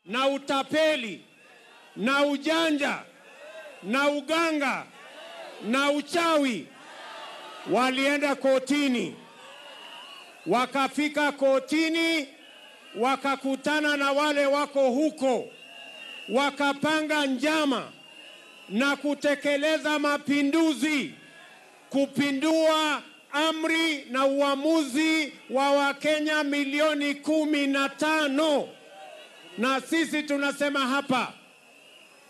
na utapeli na ujanja na uganga na uchawi walienda kotini. Wakafika kotini, wakakutana na wale wako huko, wakapanga njama na kutekeleza mapinduzi, kupindua amri na uamuzi wa Wakenya milioni 15. Na sisi tunasema hapa,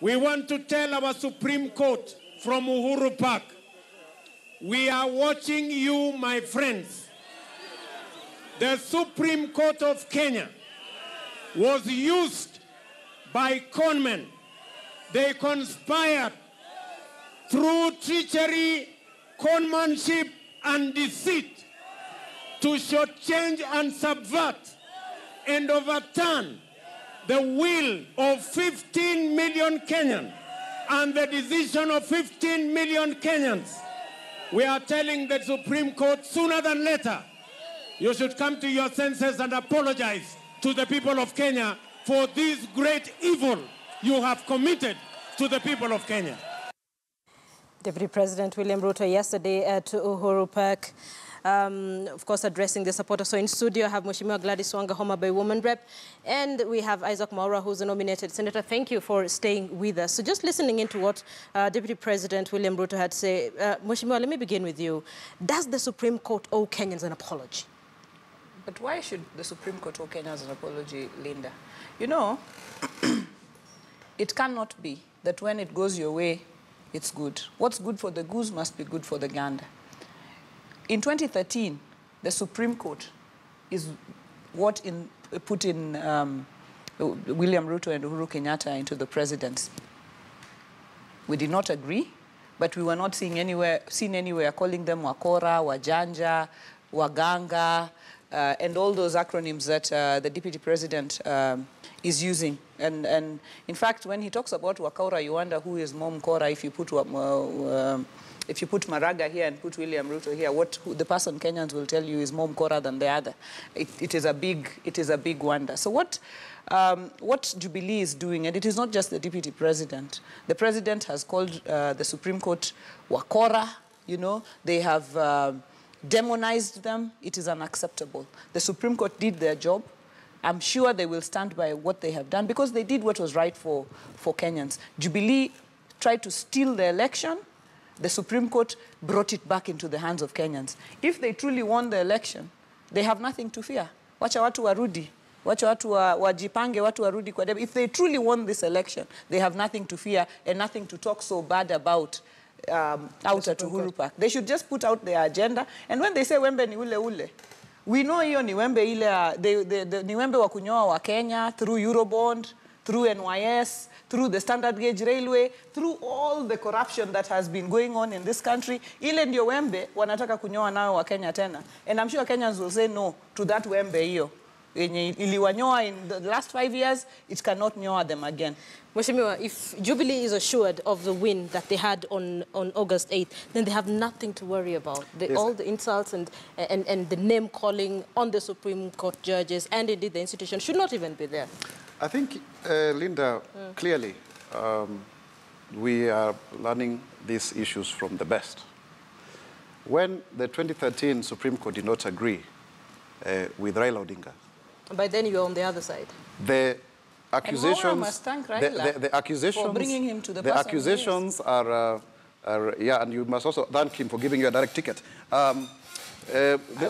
we want to tell our Supreme Court from Uhuru Park, we are watching you, my friends. The Supreme Court of Kenya was used by conmen. They conspired through treachery, conmanship, and deceit to shortchange and subvert and overturn the will of 15 million Kenyans and the decision of 15 million Kenyans. We are telling the Supreme Court sooner than later, you should come to your senses and apologize to the people of Kenya for this great evil you have committed to the people of Kenya. Deputy President William Ruto yesterday at Uhuru Park, of course, addressing the supporters. So in studio, I have Mheshimiwa Gladys Wanga, Homa Bay Woman Rep, and we have Isaac Mwaura, who's a nominated senator. Thank you for staying with us. So just listening into what Deputy President William Ruto had to say, Mheshimiwa, let me begin with you. Does the Supreme Court owe Kenyans an apology? But why should the Supreme Court owe Kenyans an apology, Linda? You know, it cannot be that when it goes your way, it's good. What's good for the goose must be good for the gander. In 2013, the Supreme Court is what put in William Ruto and Uhuru Kenyatta into the presidency. We did not agree, but we were not seen anywhere calling them Wakora, Wajanja, Waganga, and all those acronyms that the Deputy President is using. And in fact, when he talks about Wakora, you wonder who is Mom Kora. If you put Maraga here and put William Ruto here, who the person Kenyans will tell you is Mom Kora than the other. It is a big wonder. So what Jubilee is doing, and it is not just the Deputy President. The President has called the Supreme Court Wakora. You know, they have demonized them. It is unacceptable. The Supreme Court did their job. I'm sure they will stand by what they have done because they did what was right for Kenyans. Jubilee tried to steal the election. The Supreme Court brought it back into the hands of Kenyans. If they truly won the election, they have nothing to fear. Wacha watu warudi. Wacha watu wajipange, watu warudi kwa debe. If they truly won this election, they have nothing to fear and nothing to talk so bad about out at Uhuru Park. They should just put out their agenda. And when they say wembe ni ule ule, we know hiyo ni wembe ile, ni wembe wa kunyoa wa Kenya through Eurobond, through NYS, through the standard gauge railway, through all the corruption that has been going on in this country. Ile ndio wembe wanataka kunyoa nayo wa Kenya tena. And I'm sure Kenyans will say no to that wembe hiyo. Iliwanyoa in the last 5 years, it cannot nyoa them again. Mheshimiwa, if Jubilee is assured of the win that they had on August 8th, then they have nothing to worry about. Yes. All the insults and the name-calling on the Supreme Court judges and indeed the institution should not even be there. I think, Linda, clearly, we are learning these issues from the best. When the 2013 Supreme Court did not agree with Raila Odinga, by then you were on the other side. The accusations, must thank Raila the accusations, for bringing him to the accusations are, yeah, and you must also thank him for giving you a direct ticket. I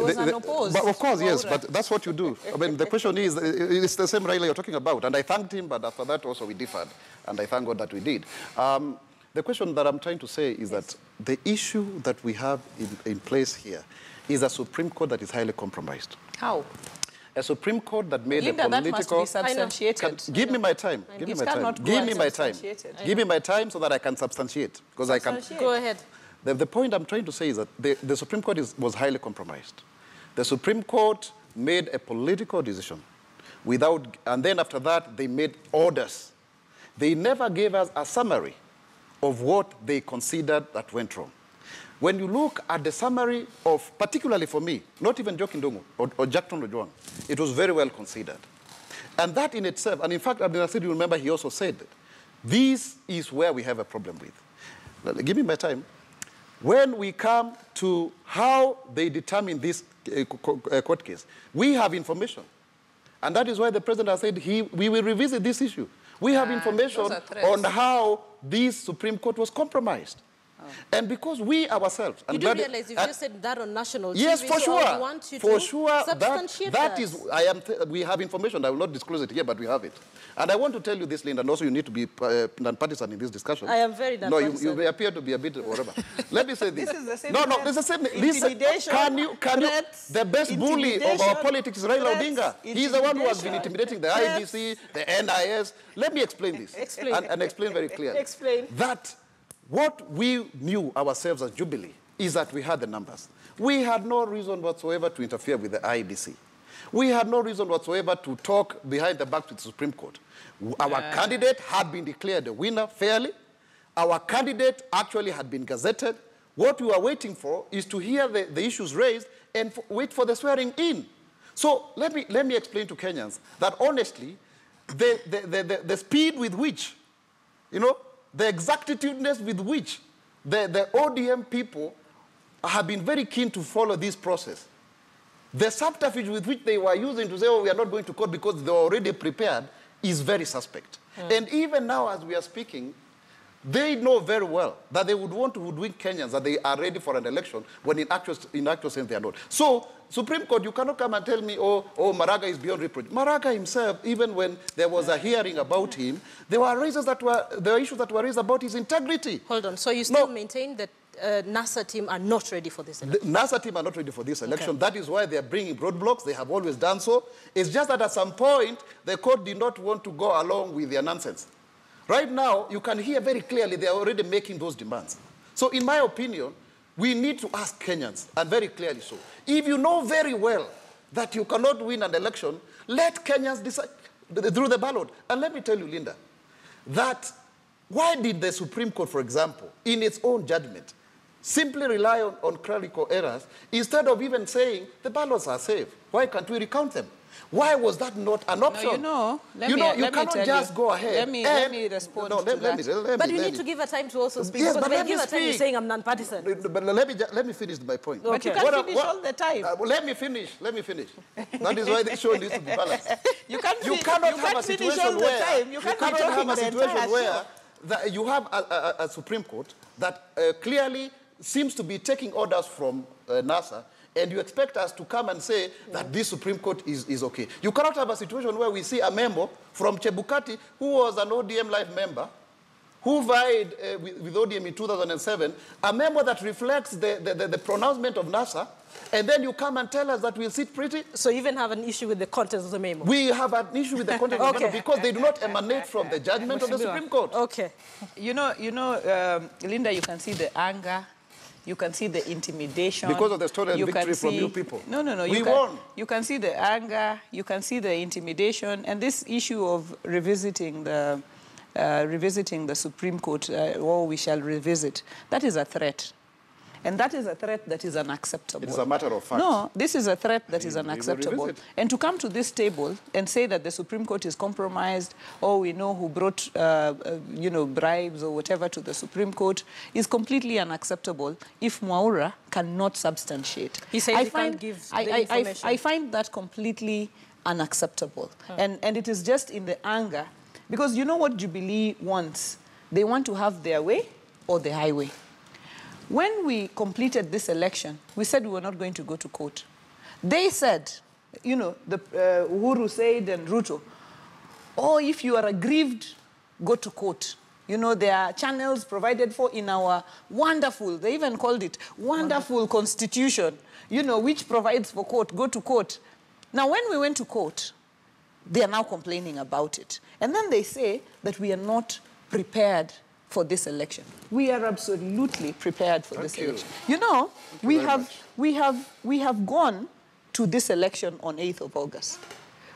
was unopposed. But of course, yes, but that's what you do. I mean, the question is, it's the same Raila you're talking about, and I thanked him, but after that also we differed, and I thank God that we did. The question that I'm trying to say is that the issue that we have in place here is a Supreme Court that is highly compromised. How? A Supreme Court that made Linda, a political... that must be substantiated. Give me my time. Give me my time. Give me my time. Give me my time so that I can substantiate. Because I can... Go ahead. The point I'm trying to say is that the Supreme Court was highly compromised. The Supreme Court made a political decision without... And then after that, they made orders. They never gave us a summary of what they considered that went wrong. When you look at the summary of, particularly for me, not even Joe Kindungu or Jackton Ojwang, it was very well considered. And that in itself, and in fact, Abdul Nasir, you remember, he also said that this is where we have a problem with. Now, give me my time. When we come to how they determine this court case, we have information. And that is why the president has said we will revisit this issue. We have information on how this Supreme Court was compromised. Oh. And because we ourselves... You do realize you've just said that on national TV, yes, for sure. So I want you to substantiate that. We have information. I will not disclose it here, but we have it. And I want to tell you this, Linda, and also you need to be non-partisan in this discussion. I am very non-partisan. No, you may appear to be a bit whatever. Let me say this. This is the same. No, it's the same. Intimidation. Can you? The best bully of our politics is Raila Odinga. He's the one who has been intimidating the IBC, the NIS. Let me explain this. Explain. And explain very clearly. Explain. That what we knew ourselves as Jubilee is that we had the numbers. We had no reason whatsoever to interfere with the IBC. We had no reason whatsoever to talk behind the back to the Supreme Court. Our candidate had been declared a winner fairly. Our candidate actually had been gazetted. What we were waiting for is to hear the issues raised and wait for the swearing in. So let me explain to Kenyans that honestly, the speed with which, the exactitudeness with which the ODM people have been very keen to follow this process. The subterfuge with which they were using to say, oh, we are not going to court because they were already prepared is very suspect. And even now as we are speaking, they know very well that they would want to hoodwink Kenyans, that they are ready for an election, when in actual sense they are not. So, Supreme Court, you cannot come and tell me, oh, Maraga is beyond reproach. Maraga himself, even when there was a hearing about him, there were issues that were raised about his integrity. Hold on, so you still maintain that NASA team are not ready for this election? The NASA team are not ready for this election. Okay. That is why they are bringing roadblocks. They have always done so. It's just that at some point, the court did not want to go along with their nonsense. Right now, you can hear very clearly they are already making those demands. So in my opinion, we need to ask Kenyans, and very clearly so. If you know very well that you cannot win an election, let Kenyans decide through the ballot. And let me tell you, Linda, that why did the Supreme Court, for example, in its own judgment, simply rely on clerical errors instead of even saying the ballots are safe? Why can't we recount them? Why was that not an option? No, you cannot just go ahead. Let me respond to that. But you need to give her time to also speak. Yes, because but when you give her time, you're saying I'm non-partisan. But let me finish my point. Okay. But you can't finish all the time. Let me finish. That is why this show needs to be balanced. You cannot have a situation where you have a Supreme Court that clearly seems to be taking orders from NASA, and you expect us to come and say that this Supreme Court is okay. You cannot have a situation where we see a member from Chebukati, who was an ODM Life member, who vied with ODM in 2007, a member that reflects the pronouncement of NASA, and then you come and tell us that we'll sit pretty. So you even have an issue with the content of the memo? We have an issue with the content of the memo because they do not emanate from the judgment of the Supreme Court. Okay. Linda, you can see the anger. You can see the intimidation. Because of the stolen victory from you people. No. We won. You can see the anger. You can see the intimidation. And this issue of revisiting the Supreme Court, or we shall revisit, that is a threat. And that is a threat that is unacceptable. It is a matter of fact. No, this is a threat that is unacceptable. And to come to this table and say that the Supreme Court is compromised, or we know who brought, bribes or whatever to the Supreme Court, is completely unacceptable if Mwaura cannot substantiate. He says he can't give the information. I find that completely unacceptable. And it is just in the anger. Because you know what Jubilee wants? They want to have their way or the highway. When we completed this election, we said we were not going to go to court. They said, Uhuru said and Ruto, oh, if you are aggrieved, go to court. There are channels provided for in our wonderful, they even called it wonderful constitution, which provides for court, go to court. Now, when we went to court, they are now complaining about it. And then they say that we are not prepared for this election. We are absolutely prepared for this election. We have gone to this election on 8th of August.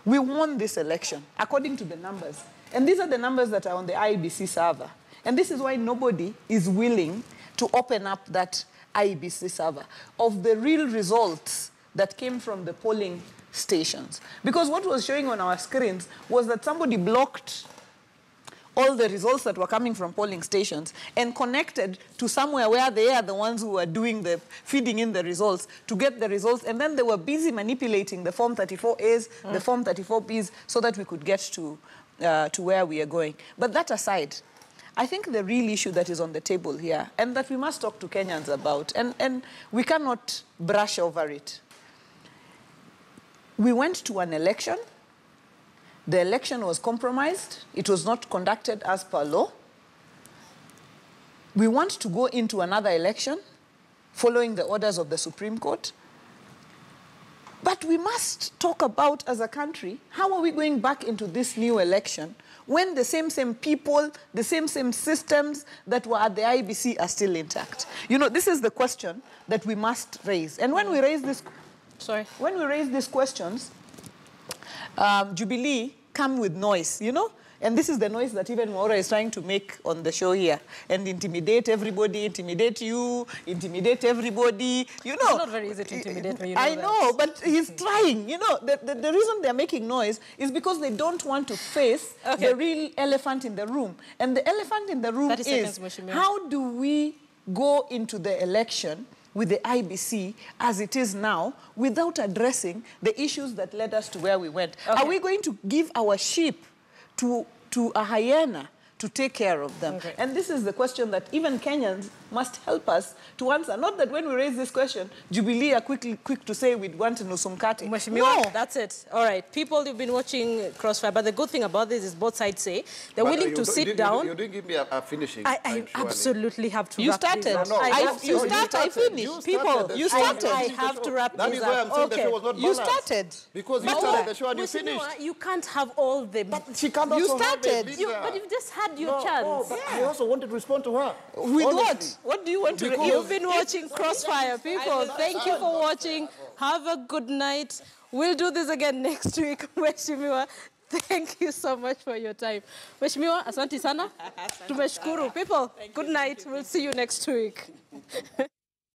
We won this election according to the numbers. And these are the numbers that are on the IBC server. And this is why nobody is willing to open up that IBC server. Of the real results that came from the polling stations. Because what was showing on our screens was that somebody blocked all the results that were coming from polling stations and connected to somewhere where they are the ones who were doing the feeding in the results to get the results, and then they were busy manipulating the Form 34As, the Form 34Bs, so that we could get to where we are going. But that aside, I think the real issue that is on the table here, and that we must talk to Kenyans about, and we cannot brush over it. We went to an election. The election was compromised. It was not conducted as per law. We want to go into another election following the orders of the Supreme Court. But we must talk about, as a country, how are we going back into this new election when the same people, the same systems that were at the IBC are still intact? You know, this is the question that we must raise. And when we raise this, when we raise these questions, Jubilee come with noise, you know? And this is the noise that even Maura is trying to make on the show here and intimidate everybody, intimidate you, intimidate everybody, you know. It's not very easy to intimidate me, you know. I know, but he's trying, you know. The reason they're making noise is because they don't want to face the real elephant in the room. And the elephant in the room is, how do we go into the election with the IBC as it is now without addressing the issues that led us to where we went? Are we going to give our sheep to a hyena to take care of them? And this is the question that even Kenyans must help us to answer. Not that when we raise this question, Jubilee are quick to say we'd want nusu mkate. No. That's it. All right. People, you've been watching Crossfire, but the good thing about this is both sides say they're willing to sit down. You didn't give me a finishing. I absolutely have to you wrap started. this up. You started. I finished. People, you started. I have to wrap that this is why I'm saying up. the show was not You balanced. started. Because you started the show and you Mheshimiwa, finished. you can't have all the... But she can't You also have started. it, but you've just had your chance. But I also wanted to respond to her. With Honestly. what? What do you want to... You've been watching Crossfire, people. Thank you for watching. Have a good night. We'll do this again next week. Mheshimiwa, thank you so much for your time. Mheshimiwa, asante sana. Tumeshukuru. People, good night. We'll see you next week.